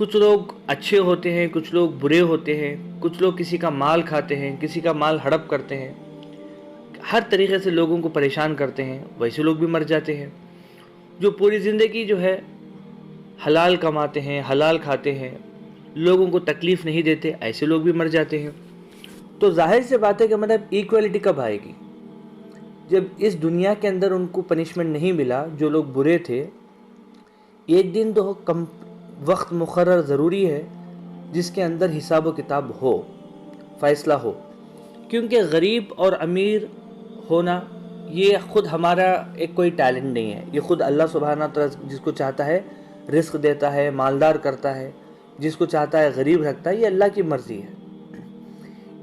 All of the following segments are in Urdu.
کچھ لوگ اچھے ہوتے ہیں، کچھ لوگ برے ہوتے ہیں، کچھ لوگ کسی کا مال کھاتے ہیں، کسی کا مال ہڑپ کرتے ہیں، ہر طریقے سے لوگوں کو پریشان کرتے ہیں، ویسے لوگ بھی مر جاتے ہیں۔ جو پوری زندگی جو ہے حلال کماتے ہیں، حلال کھاتے ہیں، لوگوں کو تکلیف نہیں دیتے، ایسے لوگ بھی مر جاتے ہیں۔ تو ظاہر سے بات ہے کہ مطلب ایکویلٹی کب آئے گی؟ جب اس دنیا کے اندر ان کو پنشمنٹ نہیں ملا، جو لوگ برے تھے، ایک دن تو وقت مقرر ضروری ہے جس کے اندر حساب و کتاب ہو، فیصلہ ہو، کیونکہ غریب اور امیر ہونا یہ خود ہمارا ایک کوئی ٹیلنٹ نہیں ہے، یہ خود اللہ سبحانہ تعالیٰ جس کو چاہتا ہے رزق دیتا ہے، مالدار کرتا ہے، جس کو چاہتا ہے غریب رکھتا ہے، یہ اللہ کی مرضی ہے۔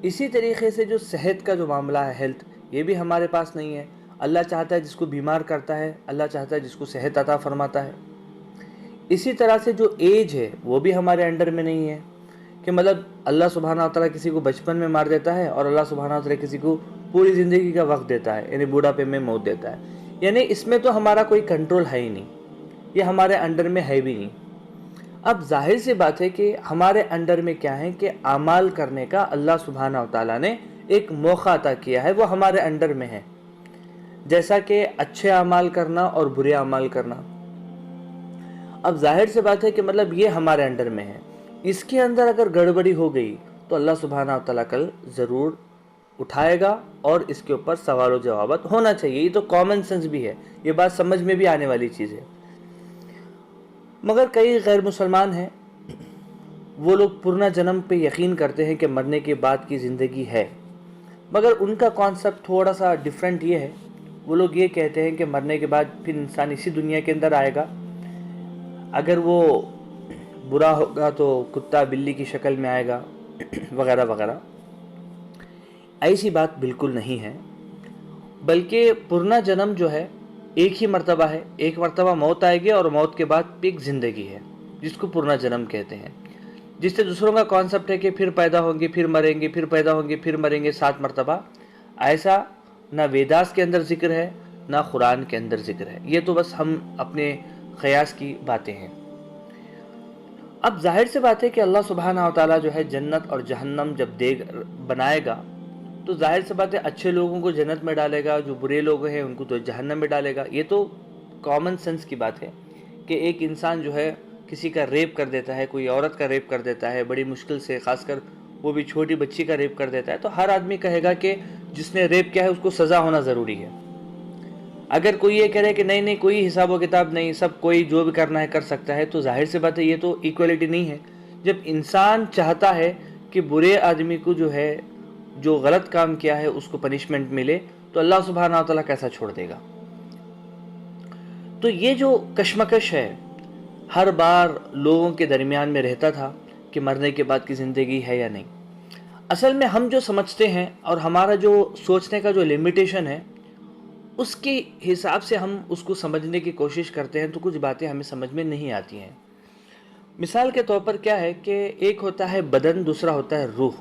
اسی طریقے سے جو صحت کا جو معاملہ ہے، ہیلتھ، یہ بھی ہمارے پاس نہیں ہے۔ اللہ چاہتا ہے جس کو بیمار کرتا ہے، اللہ چاہتا ہے جس کو صحت عطا فرماتا ہے۔ اسی طرح سے جو ایج ہے وہ بھی ہمارے انڈر میں نہیں ہے کہ مطلب اللہ سبحانہ تعالیٰ کسی کو بچپن میں مار دیتا ہے اور اللہ سبحانہ تعالیٰ کسی کو پوری زندگی کا وقت دیتا ہے، یعنی بوڑھاپے میں موت دیتا ہے۔ یعنی اس میں تو ہمارا کوئی کنٹرول ہے ہی نہیں، یہ ہمارے انڈر میں ہے بھی نہیں۔ اب ظاہر سی بات ہے کہ ہمارے انڈر میں کیا ہے کہ اعمال کرنے کا اللہ سبحانہ تعالیٰ نے ایک موقع عطا کیا ہے، وہ ہمارے انڈر میں ہے، جیسا کہ اچھے اعمال کرنا اور برے اعمال کرنا۔ اب ظاہر سے بات ہے کہ مطلب یہ ہمارے انڈر میں ہے، اس کے اندر اگر گڑبڑی ہو گئی تو اللہ سبحانہ تعالیٰ کل ضرور اٹھائے گا اور اس کے اوپر سوال و جوابات ہونا چاہیے۔ یہ تو کامن سینس بھی ہے، یہ بات سمجھ میں بھی آنے والی چیز ہے۔ مگر کئی غیر مسلمان ہیں، وہ لوگ پرنا جنم پہ یقین کرتے ہیں کہ مرنے کے بعد کی زندگی ہے، مگر ان کا کانسیپٹ تھوڑا سا ڈیفرنٹ یہ ہے۔ وہ لوگ یہ کہتے ہیں کہ مرنے کے بعد پھر انسان اسی دنیا کے اندر آئے گا، اگر وہ برا ہوگا تو کتا بلی کی شکل میں آئے گا وغیرہ وغیرہ۔ ایسی بات بالکل نہیں ہے، بلکہ پرنا جنم جو ہے ایک ہی مرتبہ ہے، ایک مرتبہ موت آئے گی اور موت کے بعد ایک زندگی ہے جس کو پرنا جنم کہتے ہیں۔ جس سے دوسروں کا کانسیپٹ ہے کہ پھر پیدا ہوں گے، پھر مریں گے، پھر پیدا ہوں گے، پھر مریں گے 7 مرتبہ، ایسا نہ ویداس کے اندر ذکر ہے نہ قرآن کے اندر ذکر ہے، یہ تو بس ہم اپنے قیاس کی باتیں ہیں۔ اب ظاہر سے بات ہے کہ اللہ سبحانہ وتعالیٰ جو ہے جنت اور جہنم جب بنائے گا تو ظاہر سے بات ہے اچھے لوگوں کو جنت میں ڈالے گا، جو برے لوگ ہیں ان کو تو جہنم میں ڈالے گا۔ یہ تو کامن سینس کی بات ہے کہ ایک انسان جو ہے کسی کا ریپ کر دیتا ہے، کوئی عورت کا ریپ کر دیتا ہے بڑی مشکل سے، خاص کر وہ بھی چھوٹی بچی کا ریپ کر دیتا ہے، تو ہر آدمی کہے گا کہ جس نے ریپ کیا ہے اس کو سزا ہونا ضروری ہے۔ اگر کوئی یہ کہہ رہے کہ نہیں کوئی حساب و کتاب نہیں، سب کوئی جو بھی کرنا ہے کر سکتا ہے، تو ظاہر سے بات ہے یہ تو ایکویلٹی نہیں ہے۔ جب انسان چاہتا ہے کہ برے آدمی کو جو ہے جو غلط کام کیا ہے اس کو پنشمنٹ ملے، تو اللہ سبحانہ وتعالیٰ کیسا چھوڑ دے گا؟ تو یہ جو کشمکش ہے ہر بار لوگوں کے درمیان میں رہتا تھا کہ مرنے کے بعد کی زندگی ہے یا نہیں۔ اصل میں ہم جو سمجھتے ہیں اور ہمارا جو سوچنے کا جو لمیٹیشن ہے اس کے حساب سے ہم اس کو سمجھنے کی کوشش کرتے ہیں، تو کچھ باتیں ہمیں سمجھ میں نہیں آتی ہیں۔ مثال کے طور پر کیا ہے کہ ایک ہوتا ہے بدن، دوسرا ہوتا ہے روح۔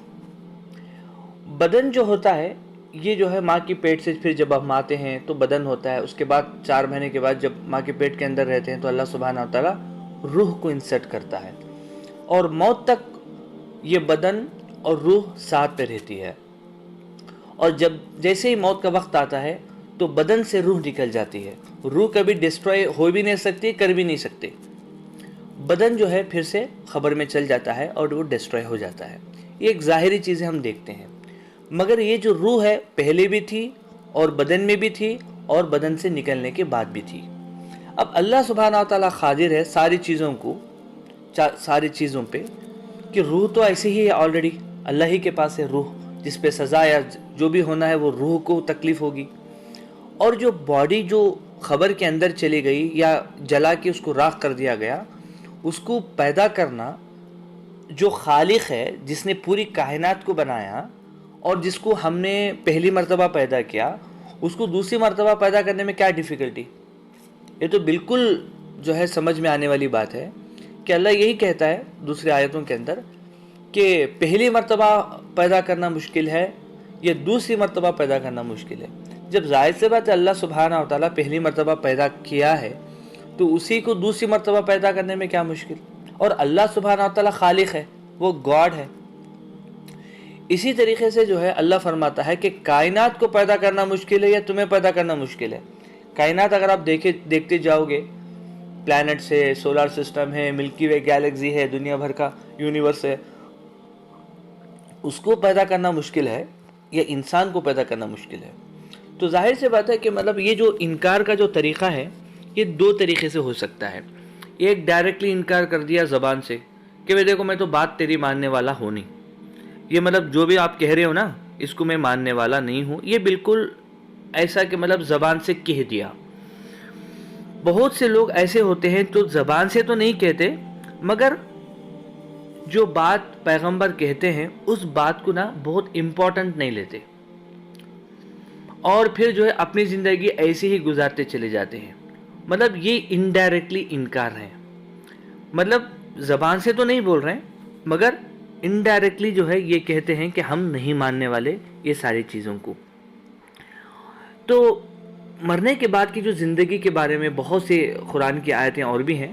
بدن جو ہوتا ہے یہ جو ہے ماں کی پیٹ سے پھر جب ہم آتے ہیں تو بدن ہوتا ہے، اس کے بعد 4 مہینے کے بعد جب ماں کے پیٹ کے اندر رہتے ہیں تو اللہ سبحانہ وتعالیٰ روح کو انسرٹ کرتا ہے، اور موت تک یہ بدن اور روح ساتھ پہ رہتی ہے۔ اور جب جیسے ہی موت کا وقت آتا ہے تو بدن سے روح نکل جاتی ہے۔ روح کبھی ڈسٹروائے ہو بھی نہیں سکتی، کر بھی نہیں سکتے۔ بدن جو ہے پھر سے خبر میں چل جاتا ہے اور وہ ڈسٹروائے ہو جاتا ہے۔ یہ ایک ظاہری چیزیں ہم دیکھتے ہیں، مگر یہ جو روح ہے پہلے بھی تھی اور بدن میں بھی تھی اور بدن سے نکلنے کے بعد بھی تھی۔ اب اللہ سبحانہ وتعالیٰ قادر ہے ساری چیزوں پہ، کہ روح تو ایسے ہی ہے آلریڈی، اللہ ہی کے پاس ہے روح، جس پہ سزا یا جو بھی ہونا ہے وہ روح کو تکلیف ہوگی۔ اور جو باڈی جو خبر کے اندر چلی گئی یا جلا کے اس کو راکھ کر دیا گیا، اس کو پیدا کرنا جو خالق ہے، جس نے پوری کائنات کو بنایا اور جس کو ہم نے پہلی مرتبہ پیدا کیا، اس کو دوسری مرتبہ پیدا کرنے میں کیا ڈیفیکلٹی؟ یہ تو بالکل جو ہے سمجھ میں آنے والی بات ہے کہ اللہ یہی کہتا ہے دوسری آیتوں کے اندر کہ پہلی مرتبہ پیدا کرنا مشکل ہے یا دوسری مرتبہ پیدا کرنا مشکل ہے۔ جب ظاہر سے بات ہے اللہ سبحانہ وتعالیٰ پہلی مرتبہ پیدا کیا ہے تو اسی کو دوسری مرتبہ پیدا کرنے میں کیا مشکل؟ اور اللہ سبحانہ و تعالیٰ خالق ہے، وہ گاڈ ہے۔ اسی طریقے سے جو ہے اللہ فرماتا ہے کہ کائنات کو پیدا کرنا مشکل ہے یا تمہیں پیدا کرنا مشکل ہے؟ کائنات اگر آپ دیکھتے جاؤ گے، پلانٹس ہے، سولار سسٹم ہے، ملکی وے گیلیکسی ہے، دنیا بھر کا یونیورس ہے، اس کو پیدا کرنا مشکل ہے یا انسان کو پیدا کرنا مشکل ہے؟ تو ظاہر سے بات ہے کہ مطلب یہ جو انکار کا جو طریقہ ہے یہ دو طریقے سے ہو سکتا ہے۔ ایک ڈائریکٹلی انکار کر دیا زبان سے کہ میں دیکھو میں تو بات تیری ماننے والا ہوں نہیں، یہ مطلب جو بھی آپ کہہ رہے ہو نا اس کو میں ماننے والا نہیں ہوں، یہ بالکل ایسا کہ مطلب زبان سے کہہ دیا۔ بہت سے لوگ ایسے ہوتے ہیں تو زبان سے تو نہیں کہتے، مگر جو بات پیغمبر کہتے ہیں اس بات کو نا بہت امپورٹنٹ نہیں لیتے، اور پھر جو ہے اپنی زندگی ایسے ہی گزارتے چلے جاتے ہیں۔ مطلب یہ انڈائریکٹلی انکار ہے، مطلب زبان سے تو نہیں بول رہے ہیں مگر انڈائریکٹلی جو ہے یہ کہتے ہیں کہ ہم نہیں ماننے والے یہ ساری چیزوں کو۔ تو مرنے کے بعد کی جو زندگی کے بارے میں بہت سے قرآن کی آیتیں اور بھی ہیں،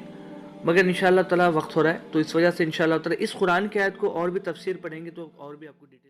مگر انشاءاللہ تعالی وقت ہو رہا ہے تو اس وجہ سے انشاءاللہ تعالی اس قرآن کی آیت کو اور بھی تفسیر پڑھیں گے تو اور بھی آپ کو ڈیٹیل